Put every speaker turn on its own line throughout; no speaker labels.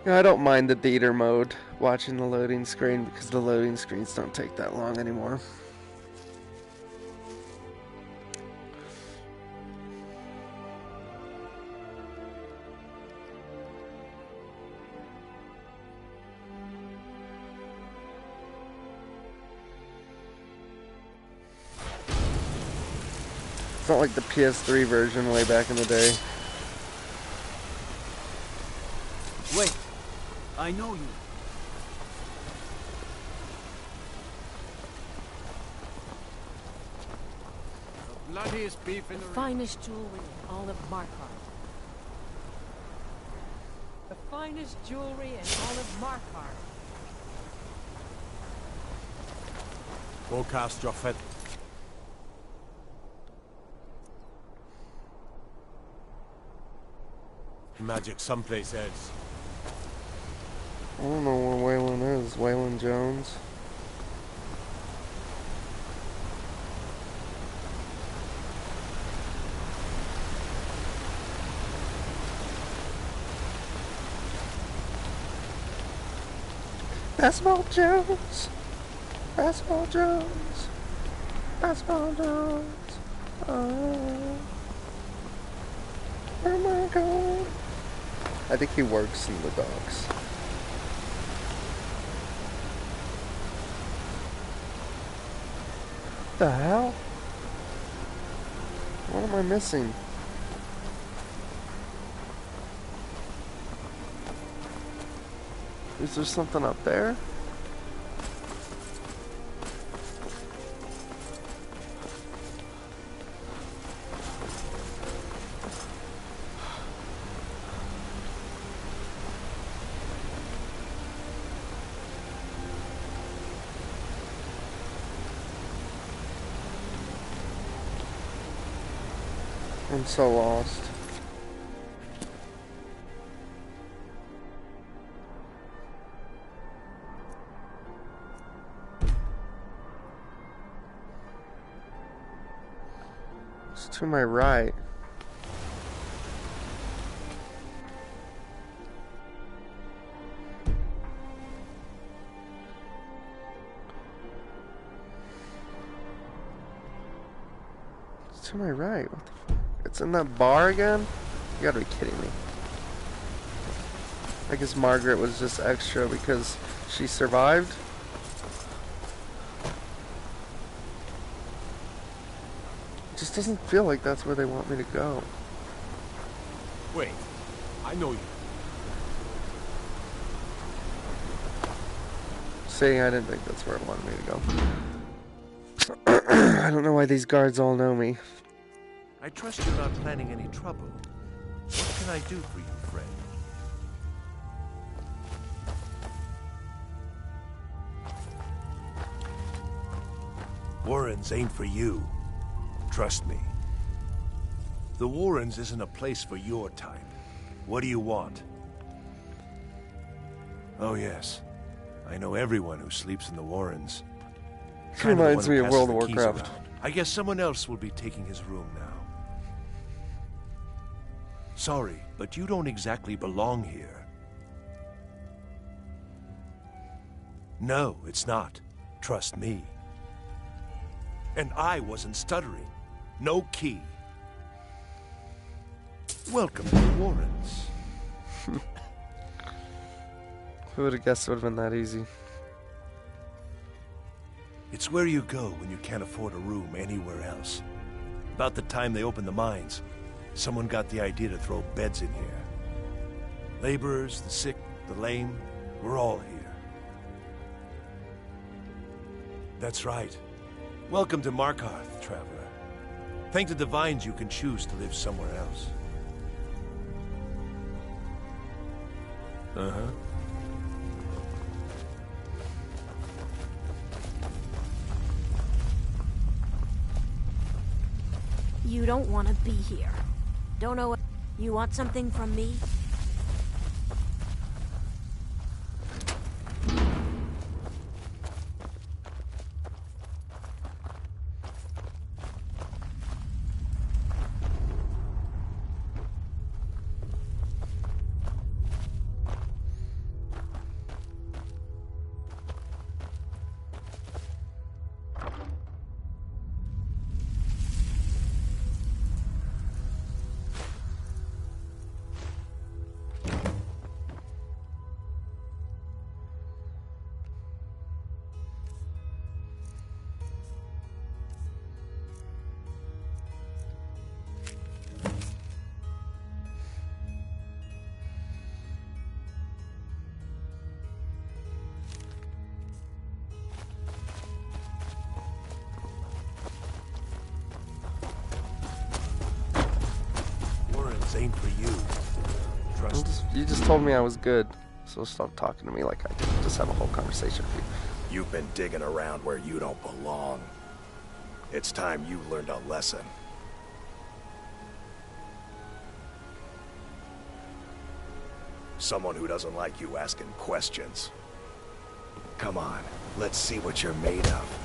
Yeah, I don't mind the theater mode, watching the loading screen, because the loading screens don't take that long anymore. It's not like the PS3 version way back in the day.
Wait, I know you. The bloodiest beef in the
finest jewelry in all of Markarth. The finest jewelry in all of Markarth.
Forecast your fed. Magic someplace else.
I don't know where Waylon is. Waylon Jones. Basketball Jones. Basketball Jones. Basketball Jones. Oh my God. I think he works in the docks. What the hell? What am I missing? Is there something up there? I'm so lost. It's to my right. It's to my right. What the fuck? It's in that bar again? You gotta be kidding me. I guess Margaret was just extra because she survived. It just doesn't feel like that's where they want me to go.
Wait, I know you.
See, I didn't think that's where it wanted me to go. I don't know why these guards all know me.
I trust you're not planning any trouble. What can I do for you, friend? Warrens ain't for you. Trust me. The Warrens isn't a place for your type. What do you want? Oh yes. I know everyone who sleeps in the Warrens.
It reminds me of World of Warcraft.
I guess someone else will be taking his room now. Sorry, but you don't exactly belong here. No, it's not. Trust me. And I wasn't stuttering. No key. Welcome to the Warrens.
Who would have guessed it would have been that easy?
It's where you go when you can't afford a room anywhere else. About the time they opened the mines, someone got the idea to throw beds in here. Laborers, the sick, the lame, we're all here. That's right. Welcome to Markarth, traveler. Thank the Divines you can choose to live somewhere else. Uh-huh.
You don't want to be here. Don't know what... You want something from me?
This ain't for you. Trust me.
You just told me I was good, so stop talking to me like I didn't just have a whole conversation with you.
You've been digging around where you don't belong. It's time you learned a lesson. Someone who doesn't like you asking questions. Come on, let's see what you're made of.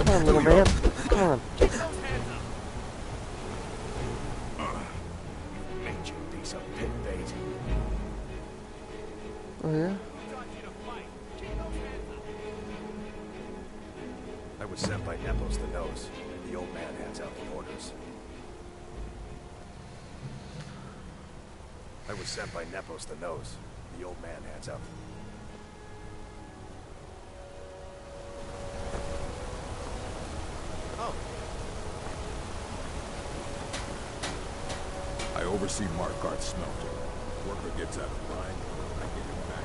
Come on, little man. Come on.
Ancient piece of pit bait.
Oh yeah?
I was sent by Nepos the Nose. The old man hands out the orders. I was sent by Nepos the Nose. The old man hands out.
Oh,
I oversee Markarth's smelter. Worker gets out of line, I get him back.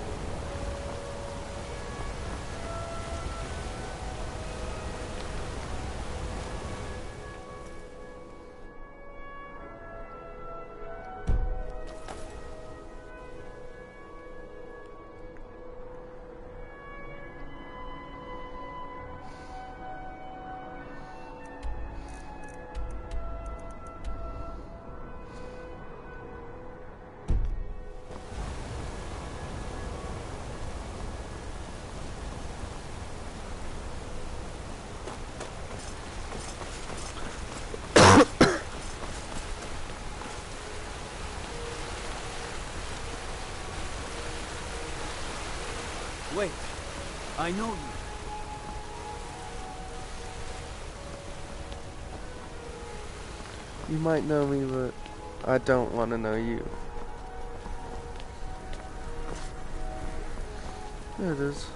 wait. I know you.
You might know me, but I don't want to know you. There it is.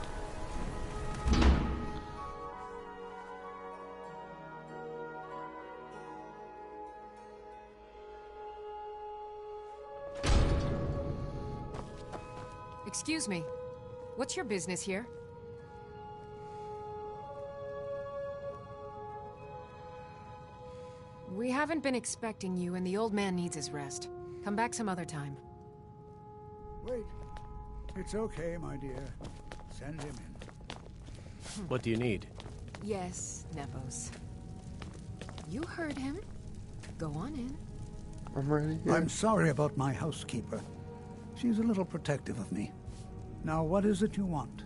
Excuse me. What's your business here? We haven't been expecting you, and the old man needs his rest. Come back some other time.
Wait. It's okay, my dear. Send him in.
What do you need?
Yes, Nepos. You heard him. Go on in.
I'm ready. Yeah.
I'm sorry about my housekeeper. She's a little protective of me. Now, what is it you want?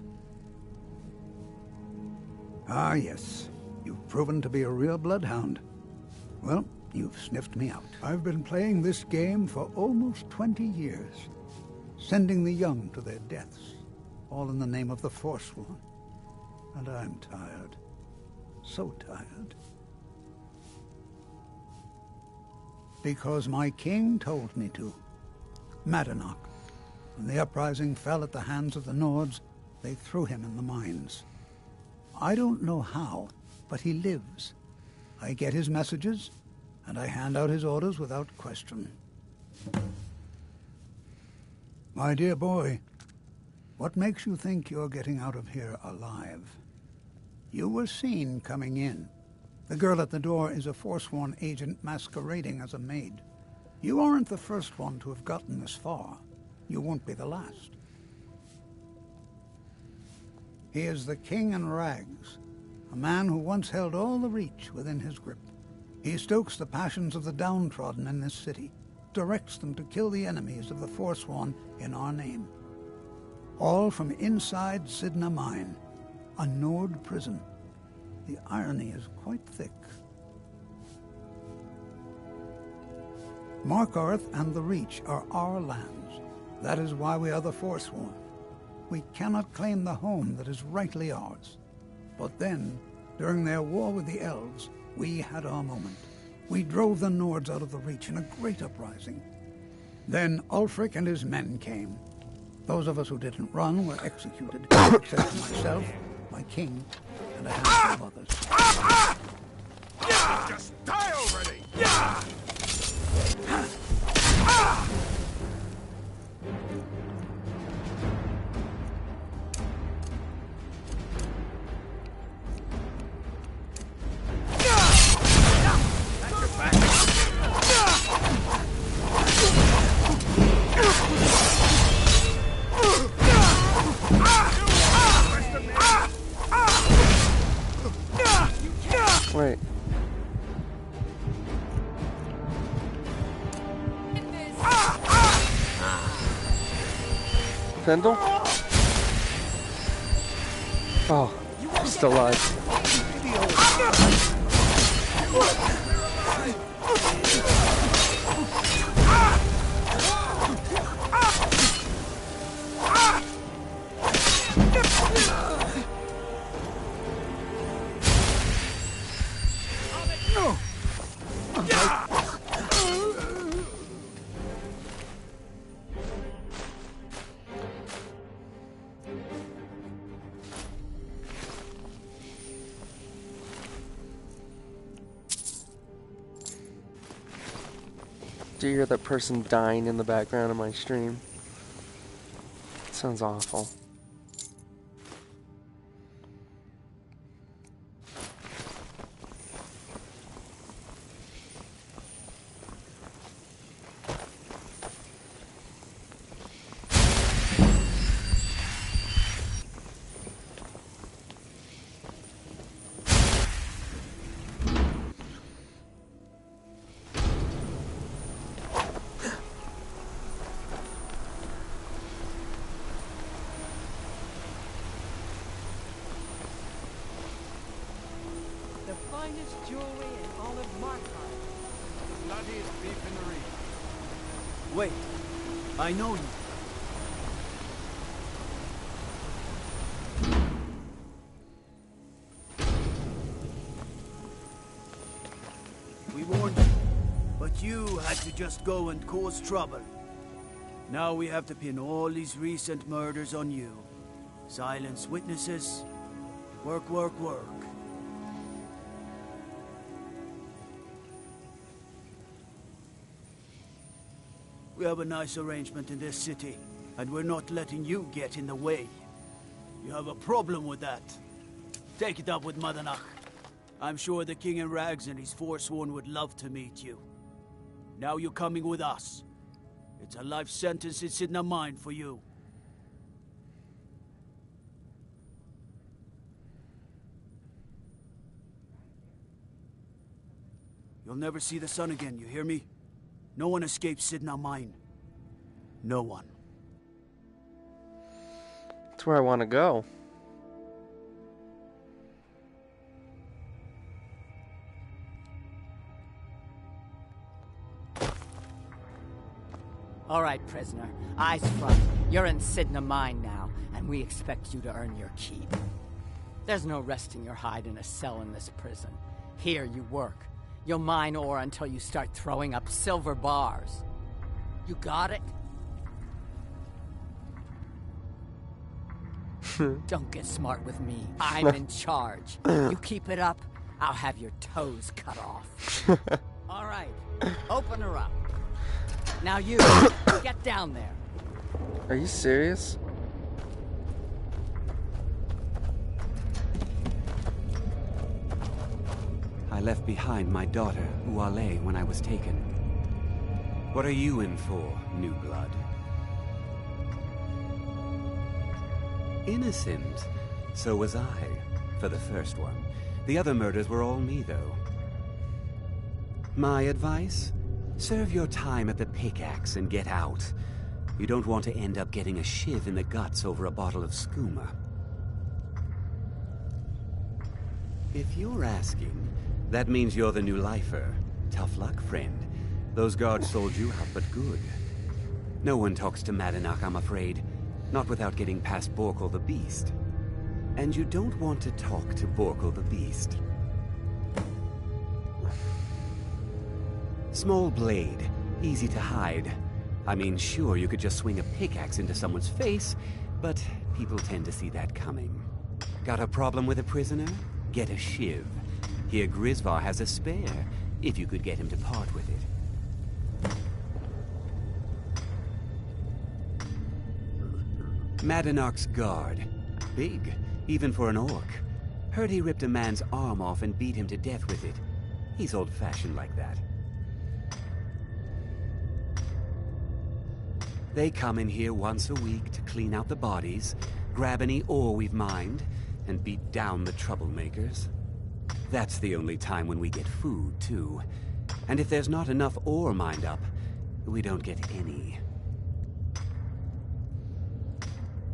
Ah, yes. You've proven to be a real bloodhound. Well, you've sniffed me out. I've been playing this game for almost 20 years, sending the young to their deaths, all in the name of the Forsworn. And I'm tired. So tired. Because my king told me to. Madanach. When the uprising fell at the hands of the Nords, they threw him in the mines. I don't know how, but he lives. I get his messages, and I hand out his orders without question. My dear boy, what makes you think you're getting out of here alive? You were seen coming in. The girl at the door is a Forsworn agent masquerading as a maid. You aren't the first one to have gotten this far. You won't be the last. He is the King in Rags, a man who once held all the Reach within his grip. He stokes the passions of the downtrodden in this city, directs them to kill the enemies of the Forsworn in our name. All from inside Sidna Mine, a Nord prison. The irony is quite thick. Markarth and the Reach are our lands. That is why we are the Forsworn. We cannot claim the home that is rightly ours. But then, during their war with the Elves, we had our moment. We drove the Nords out of the Reach in a great uprising. Then Ulfric and his men came. Those of us who didn't run were executed, except for myself, my king, and a handful of others.
Just die already!
Fendel? Oh, he's still alive. Do you hear that person dying in the background of my stream? It sounds awful.
Finest jewelry in all of Markheim. Bloodiest beef in the region. Wait, I know you. We warned you, but you had to just go and cause trouble. Now we have to pin all these recent murders on you. Silence witnesses. Work, work, work. We have a nice arrangement in this city, and we're not letting you get in the way. You have a problem with that. Take it up with Madanach. I'm sure the King in Rags and his Forsworn would love to meet you. Now you're coming with us. It's a life sentence in Sidna Mine for you. You'll never see the sun again, you hear me? No one escapes Sidna Mine. No one.
That's where I want to go.
All right, prisoner. Eyes front. You're in Sidna Mine now, and we expect you to earn your keep. There's no resting your hide in a cell in this prison. Here you work. You'll mine ore until you start throwing up silver bars. You got it? Don't get smart with me. I'm in charge. You keep it up, I'll have your toes cut off. All right, open her up. Now you, get down there.
Are you serious?
I left behind my daughter, Uale, when I was taken. What are you in for, new blood? Innocent. So was I, for the first one. The other murders were all me, though. My advice? Serve your time at the pickaxe and get out. You don't want to end up getting a shiv in the guts over a bottle of skooma. If you're asking, that means you're the new lifer. Tough luck, friend. Those guards sold you out, but good. No one talks to Madanach, I'm afraid. Not without getting past Borkul the Beast. And you don't want to talk to Borkul the Beast. Small blade, easy to hide. I mean, sure, you could just swing a pickaxe into someone's face, but people tend to see that coming. Got a problem with a prisoner? Get a shiv. Here Grisvar has a spare, if you could get him to part with it. Madanach's guard. Big, even for an orc. Heard he ripped a man's arm off and beat him to death with it. He's old-fashioned like that. They come in here once a week to clean out the bodies, grab any ore we've mined, and beat down the troublemakers. That's the only time when we get food, too. And if there's not enough ore mined up, we don't get any.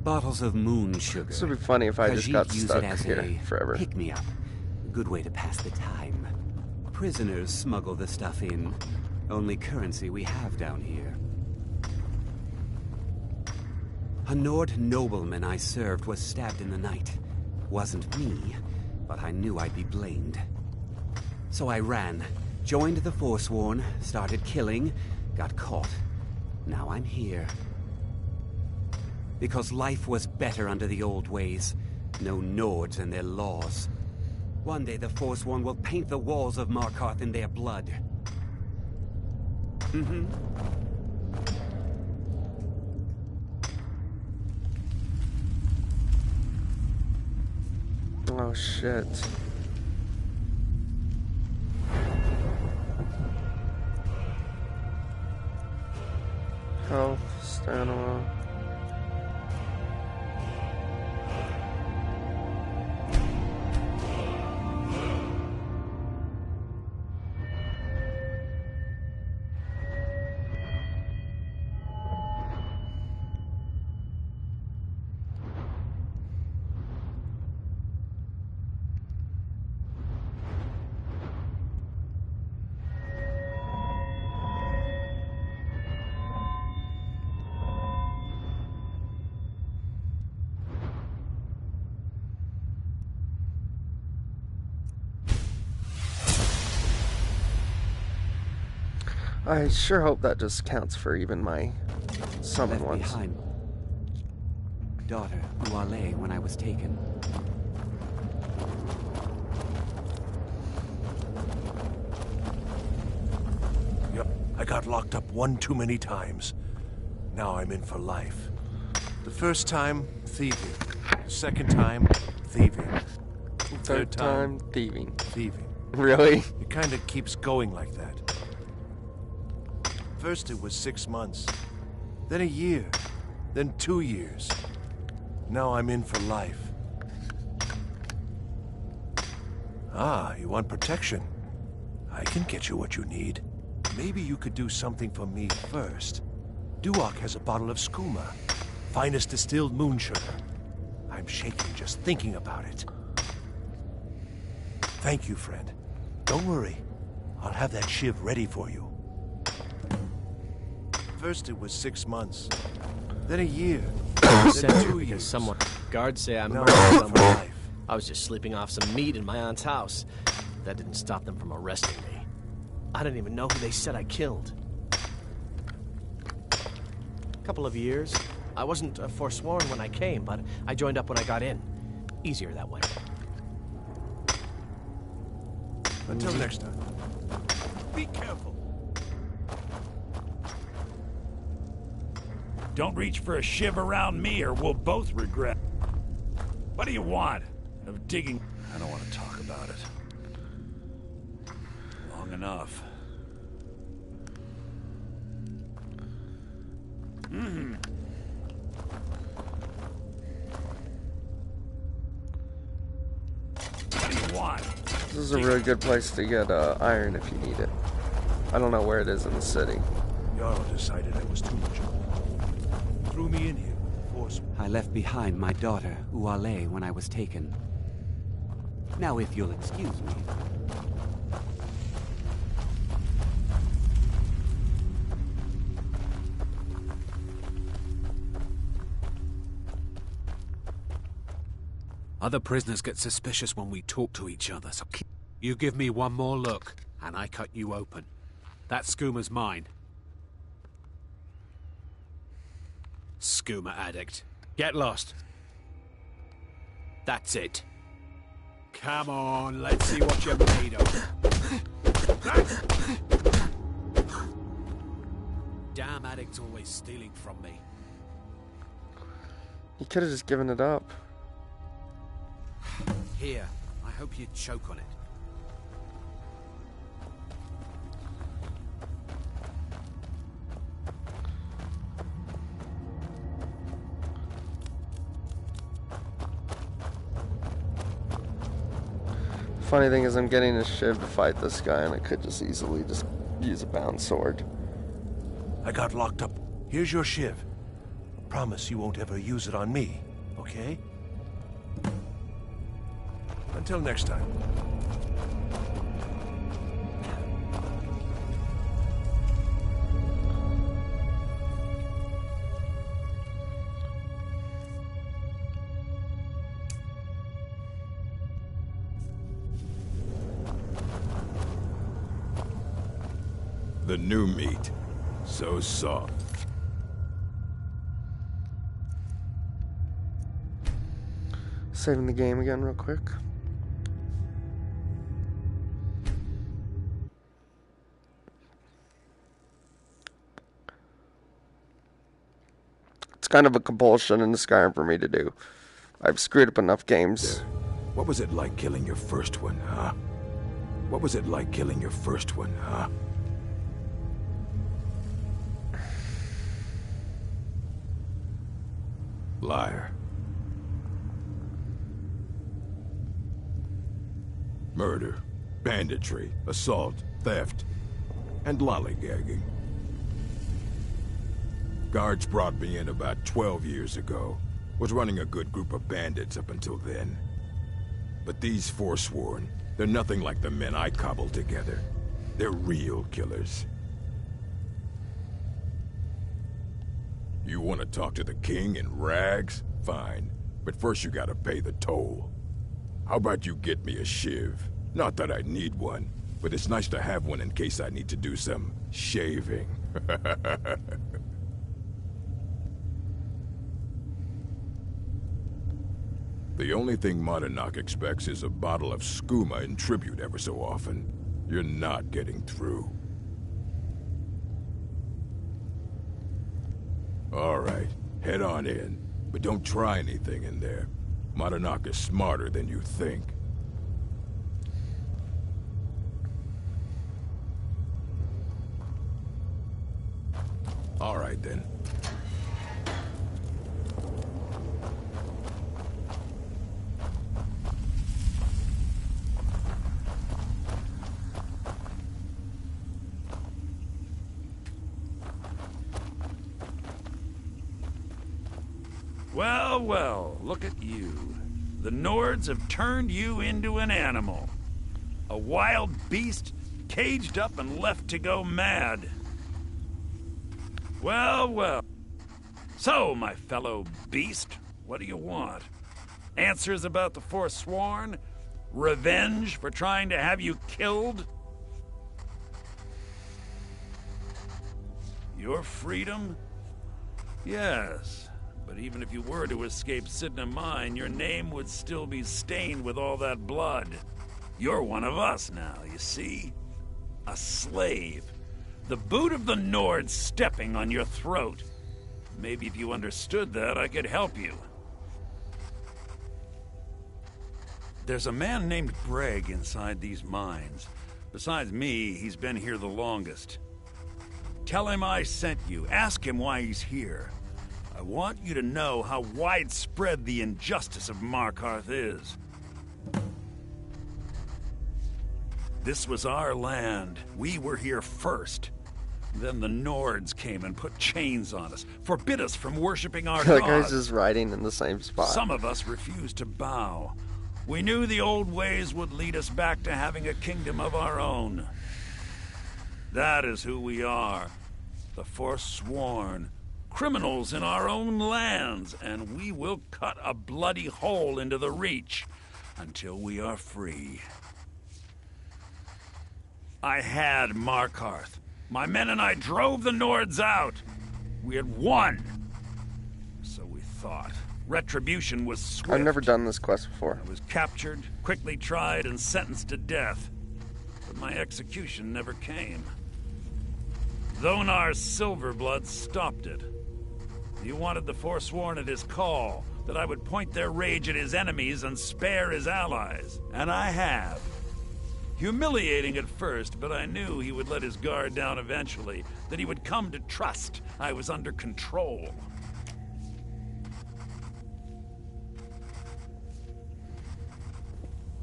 Bottles of moon sugar.
This would be funny if I just got
Khajiit use
stuck
it as
here
a
forever.
pick-me-up. Good way to pass the time. Prisoners smuggle the stuff in. Only currency we have down here. A Nord nobleman I served was stabbed in the night. Wasn't me, but I knew I'd be blamed. So I ran, joined the Forsworn, started killing, got caught. Now I'm here. Because life was better under the old ways. No Nords and their laws. One day the Forsworn will paint the walls of Markarth in their blood.
Oh shit. Health, stamina. I sure hope that just counts for even my summon
Left
ones.
behind daughter, Uale, when I was taken.
Yep, I got locked up one too many times. Now I'm in for life. The first time, thieving. The second time, thieving.
Third time, thieving.
Thieving.
Really?
It kind of keeps going like that. First it was 6 months, then a year, then 2 years. Now I'm in for life. Ah, you want protection? I can get you what you need. Maybe you could do something for me first. Duak has a bottle of skooma, finest distilled moon sugar. I'm shaking just thinking about it. Thank you, friend. Don't worry. I'll have that shiv ready for you. First it was 6 months, then a year, then 2 years.
Someone guards say I'm
No,
murdered
for
someone.
life.
I was just sleeping off some meat in my aunt's house. That didn't stop them from arresting me. I didn't even know who they said I killed. Couple of years. I wasn't forsworn when I came, but I joined up when I got in. Easier that way.
Until next time. Be careful.
Don't reach for a shiv around me or we'll both regret. What do you want? Of digging? I don't want to talk about it. Long enough. What do you want?
This is a really good place to get iron if you need it. I don't know where it is in the city.
Jarl decided I was too much. Threw me in here. Force.
I left behind my daughter, Uale, when I was taken. Now, if you'll excuse me.
Other prisoners get suspicious when we talk to each other, so you give me one more look, and I cut you open. That skooma's mine. Skooma addict. Get lost. That's it. Come on, let's see what you're made of. Damn addict's always stealing from me.
You could have just given it up.
Here, I hope you choke on it.
Funny thing is I'm getting a shiv to fight this guy and I could just easily just use a bound sword.
I got locked up. Here's your shiv. Promise you won't ever use it on me, okay? Until next time.
The new meat. So soft.
Saving the game again real quick. It's kind of a compulsion in Skyrim for me to do. I've screwed up enough games.
What was it like killing your first one, huh? What was it like killing your first one, huh? Liar. Murder, banditry, assault, theft, and lollygagging. Guards brought me in about 12 years ago. Was running a good group of bandits up until then. But these Forsworn, they're nothing like the men I cobbled together. They're real killers. You want to talk to the king in rags? Fine. But first you gotta pay the toll. How about you get me a shiv? Not that I need one, but it's nice to have one in case I need to do some shaving. The only thing Monadnock expects is a bottle of skooma in tribute ever so often. You're not getting through. All right, head on in, but don't try anything in there. Monadnock is smarter than you think. All right, then.
Well, well, look at you. The Nords have turned you into an animal. A wild beast caged up and left to go mad. Well, well. So, my fellow beast, what do you want? Answers about the Forsworn? Revenge for trying to have you killed? Your freedom? Yes. But even if you were to escape Sidna Mine, your name would still be stained with all that blood. You're one of us now, you see? A slave. The boot of the Nord stepping on your throat. Maybe if you understood that, I could help you. There's a man named Breg inside these mines. Besides me, he's been here the longest. Tell him I sent you. Ask him why he's here. I want you to know how widespread the injustice of Markarth is. This was our land. We were here first. Then the Nords came and put chains on us, forbid us from worshipping our
That
gods.
guy's just riding in the same spot.
Some of us refused to bow. We knew the old ways would lead us back to having a kingdom of our own. That is who we are. The Forsworn. Criminals in our own lands, and we will cut a bloody hole into the Reach until we are free. I had Markarth. My men and I drove the Nords out. We had won. So we thought. Retribution was swift.
I've never done this quest before.
I was captured, quickly tried, and sentenced to death. But my execution never came. Thonar's Silverblood stopped it. He wanted the Forsworn at his call, that I would point their rage at his enemies and spare his allies. And I have. Humiliating at first, but I knew he would let his guard down eventually, that he would come to trust I was under control.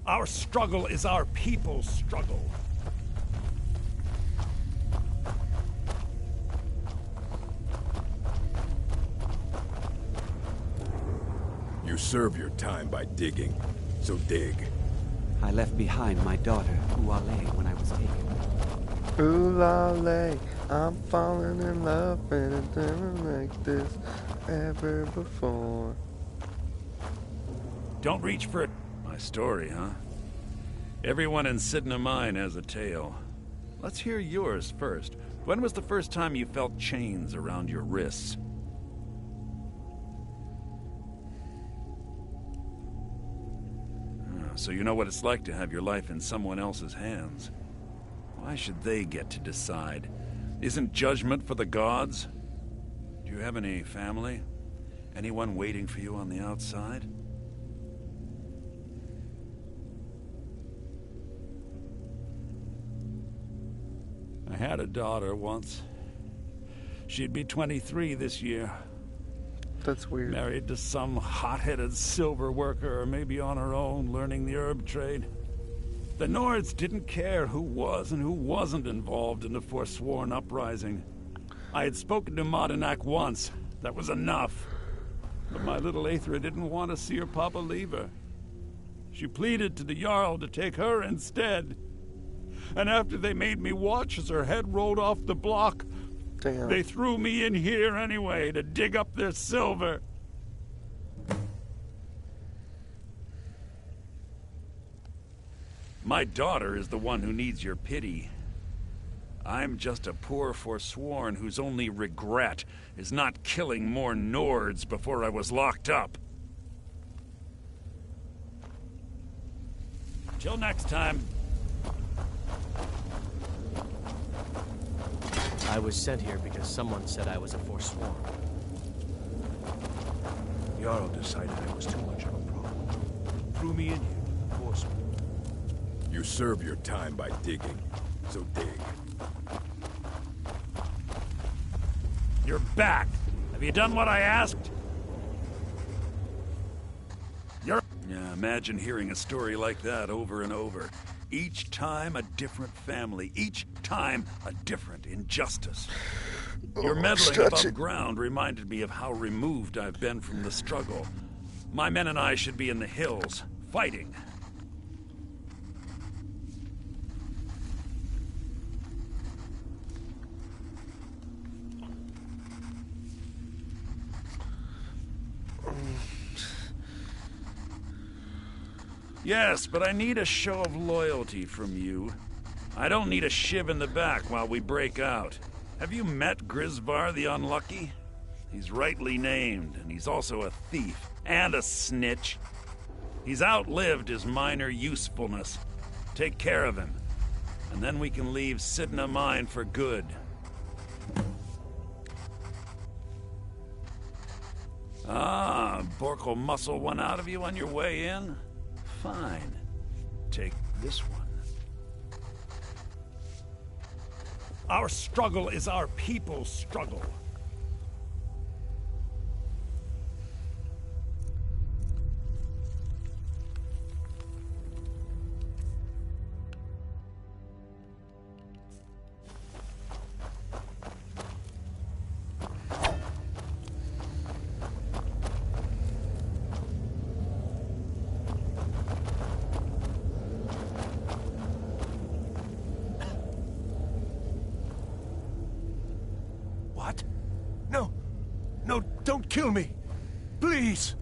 Our struggle is our people's struggle.
You serve your time by digging, so dig.
I left behind my daughter, Uale, when I was taken.
Ooh la lay, I'm falling in love and it's never like this ever before.
Don't reach for it. My story, huh? Everyone in Sidna Mine has a tale. Let's hear yours first. When was the first time you felt chains around your wrists? So you know what it's like to have your life in someone else's hands. Why should they get to decide? Isn't judgment for the gods? Do you have any family? Anyone waiting for you on the outside? I had a daughter once. She'd be 23 this year.
That's weird.
Married to some hot-headed silver worker, or maybe on her own, learning the herb trade. The Nords didn't care who was and who wasn't involved in the Forsworn uprising. I had spoken to Madanak once. That was enough. But my little Aethra didn't want to see her papa leave her. She pleaded to the Jarl to take her instead. And after they made me watch as her head rolled off the block,
damn,
they threw me in here anyway to dig up their silver. My daughter is the one who needs your pity. I'm just a poor Forsworn whose only regret is not killing more Nords before I was locked up. Till next time.
I was sent here because someone said I was a Forsworn.
Jarl decided I was too much of a problem. Threw me in here with the Forsworn.
You serve your time by digging, so dig.
You're back. Have you done what I asked? Yeah, imagine hearing a story like that over and over. Each time a different family. Each time a different injustice. Your meddling above ground reminded me of how removed I've been from the struggle. My men and I should be in the hills, fighting. Yes, but I need a show of loyalty from you. I don't need a shiv in the back while we break out. Have you met Grisvar the Unlucky? He's rightly named, and he's also a thief and a snitch. He's outlived his minor usefulness. Take care of him, and then we can leave Sidna Mine for good. Ah, Bork will muscle one out of you on your way in? Fine. Take this one. Our struggle is our people's struggle.
What? No! No, don't kill me! Please!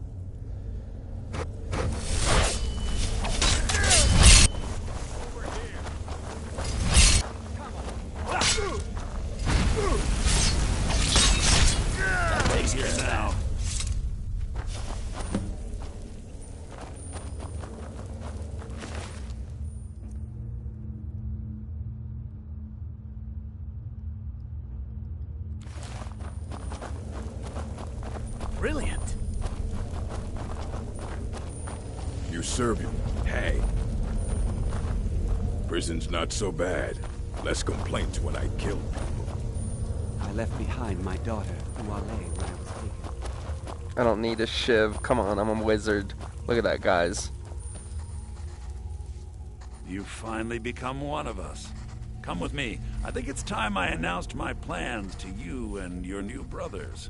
He's here now.
Brilliant.
You serve him. Hey. Prison's not so bad. Less complaints when I kill people.
I left behind my daughter, Uale, when I was taken.
I don't need a shiv. Come on, I'm a wizard. Look at that, guys.
You've finally become one of us. Come with me. I think it's time I announced my plans to you and your new brothers.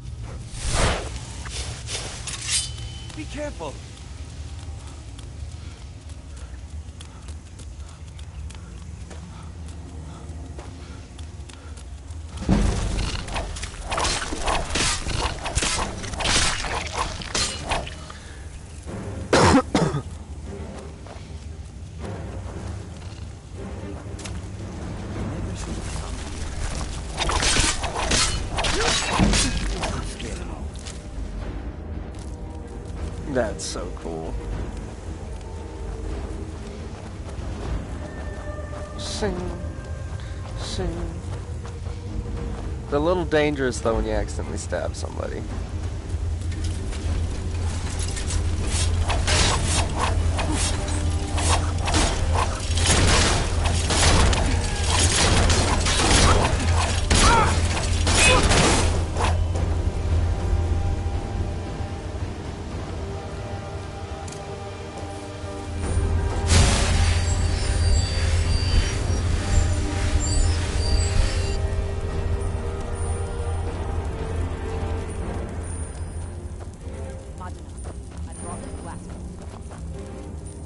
Be careful.
That's so cool. Sing, sing. They're a little dangerous though when you accidentally stab somebody.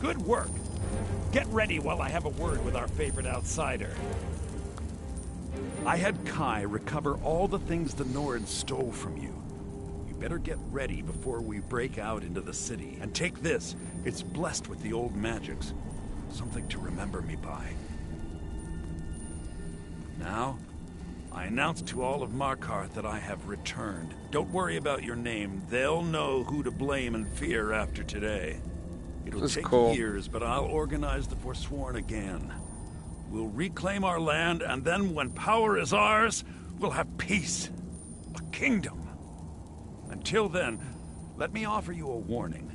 Good work. Get ready while I have a word with our favorite outsider. I had Kai recover all the things the Nords stole from you. You better get ready before we break out into the city. And take this. It's blessed with the old magics. Something to remember me by. Now, I announce to all of Markarth that I have returned. Don't worry about your name. They'll know who to blame and fear after today. It'll take years, but I'll organize the Forsworn again. We'll reclaim our land, and then when power is ours, we'll have peace. A kingdom. Until then, let me offer you a warning.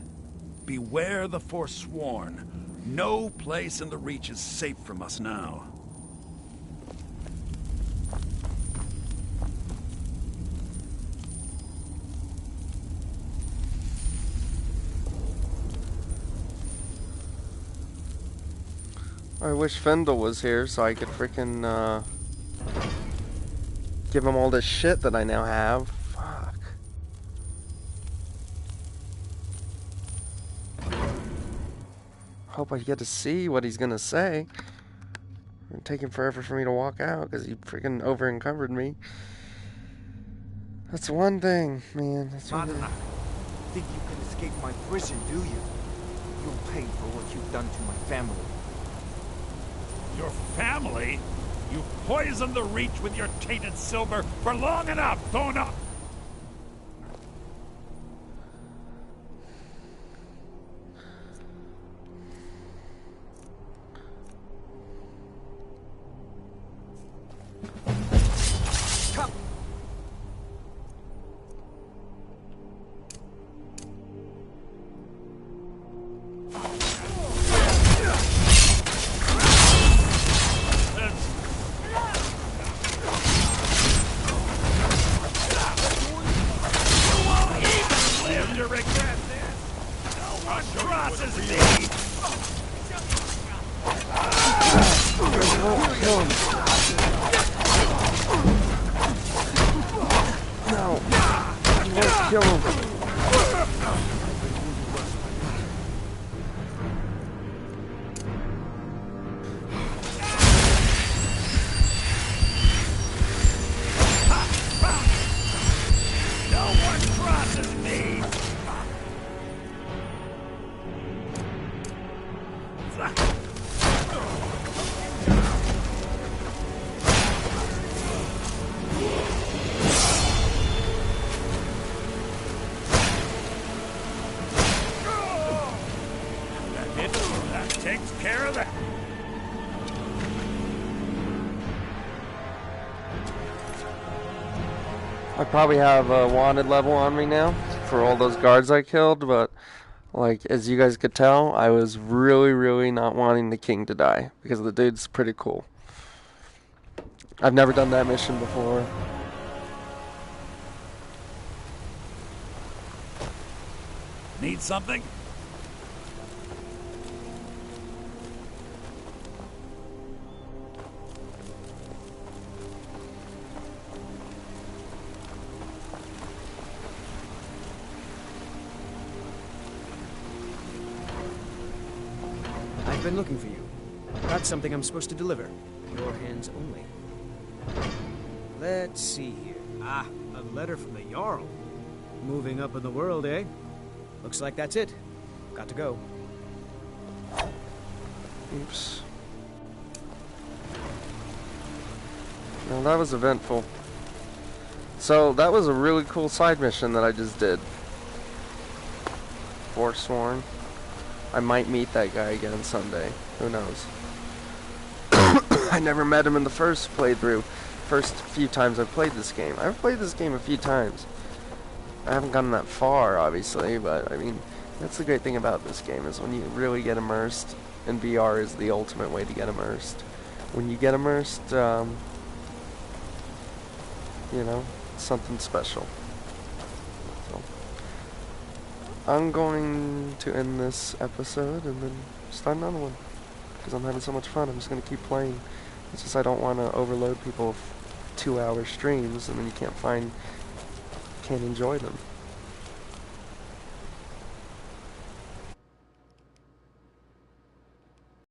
Beware the Forsworn. No place in the Reach is safe from us now.
I wish Fendel was here so I could freaking give him all this shit that I now have. Fuck. Hope I get to see what he's gonna say. It's taking forever for me to walk out because he freaking over encumbered me. That's one thing, man. That's one thing.
Think you can escape my prison, do you? You'll pay for what you've done to my family.
Your family? You poisoned the Reach with your tainted silver for long enough, don't I?
I probably have a wanted level on me now for all those guards I killed, but like as you guys could tell, I was really not wanting the king to die because the dude's pretty cool. I've never done that mission before.
Need something?
I've been looking for you. Got something I'm supposed to deliver. Your hands only. Let's see here. Ah, a letter from the Jarl. Moving up in the world, eh? Looks like that's it. Got to go.
Oops. Well, that was eventful. So, that was a really cool side mission that I just did. Forsworn. I might meet that guy again someday. Who knows? I never met him in the first playthrough. First few times I've played this game. I've played this game a few times. I haven't gotten that far, obviously, but I mean, that's the great thing about this game is when you really get immersed, and VR is the ultimate way to get immersed. When you get immersed, you know, it's something special. So, I'm going to end this episode and then start another one because I'm having so much fun. I'm just going to keep playing. It's just I don't want to overload people with 2-hour streams and then you can't enjoy them.